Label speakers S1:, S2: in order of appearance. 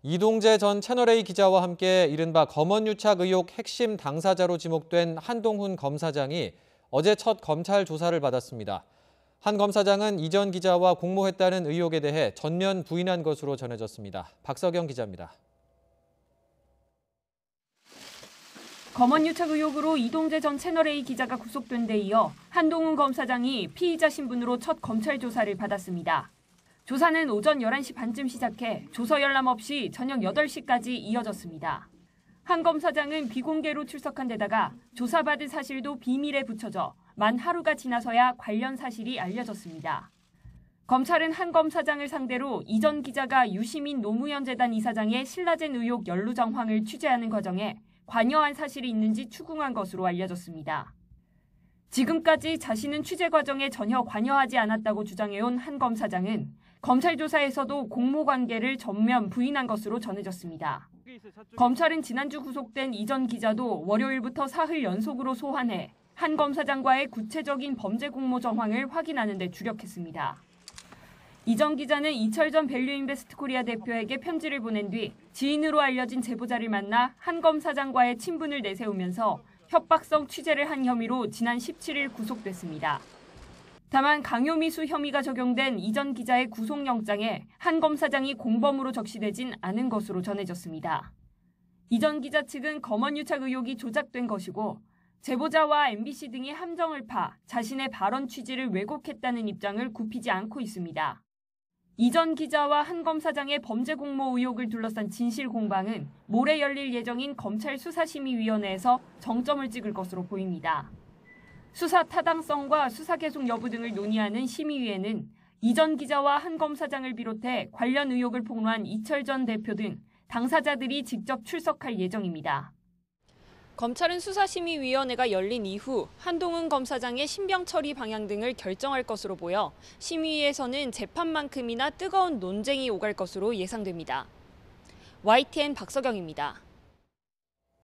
S1: 이동재 전 채널A 기자와 함께 이른바 검언유착 의혹 핵심 당사자로 지목된 한동훈 검사장이 어제 첫 검찰 조사를 받았습니다. 한 검사장은 이 전 기자와 공모했다는 의혹에 대해 전면 부인한 것으로 전해졌습니다. 박석영 기자입니다.
S2: 검언유착 의혹으로 이동재 전 채널A 기자가 구속된 데 이어 한동훈 검사장이 피의자 신분으로 첫 검찰 조사를 받았습니다. 조사는 오전 11시 반쯤 시작해 조서 열람 없이 저녁 8시까지 이어졌습니다. 한 검사장은 비공개로 출석한 데다가 조사받을 사실도 비밀에 붙여져 만 하루가 지나서야 관련 사실이 알려졌습니다. 검찰은 한 검사장을 상대로 이 전 기자가 유시민 노무현 재단 이사장의 신라젠 의혹 연루 정황을 취재하는 과정에 관여한 사실이 있는지 추궁한 것으로 알려졌습니다. 지금까지 자신은 취재 과정에 전혀 관여하지 않았다고 주장해온 한 검사장은 검찰 조사에서도 공모 관계를 전면 부인한 것으로 전해졌습니다. 검찰은 지난주 구속된 이 전 기자도 월요일부터 사흘 연속으로 소환해 한 검사장과의 구체적인 범죄 공모 정황을 확인하는 데 주력했습니다. 이 전 기자는 이철전 밸류인베스트 코리아 대표에게 편지를 보낸 뒤 지인으로 알려진 제보자를 만나 한 검사장과의 친분을 내세우면서 협박성 취재를 한 혐의로 지난 17일 구속됐습니다. 다만 강요미수 혐의가 적용된 이 전 기자의 구속영장에 한 검사장이 공범으로 적시되진 않은 것으로 전해졌습니다. 이 전 기자 측은 검언유착 의혹이 조작된 것이고 제보자와 MBC 등이 함정을 파 자신의 발언 취지를 왜곡했다는 입장을 굽히지 않고 있습니다. 이 전 기자와 한 검사장의 범죄 공모 의혹을 둘러싼 진실 공방은 모레 열릴 예정인 검찰 수사심의위원회에서 정점을 찍을 것으로 보입니다. 수사 타당성과 수사 계속 여부 등을 논의하는 심의위에는 이 전 기자와 한 검사장을 비롯해 관련 의혹을 폭로한 이철 전 대표 등 당사자들이 직접 출석할 예정입니다. 검찰은 수사심의위원회가 열린 이후 한동훈 검사장의 신병 처리 방향 등을 결정할 것으로 보여 심의위에서는 재판만큼이나 뜨거운 논쟁이 오갈 것으로 예상됩니다. YTN 박석영입니다.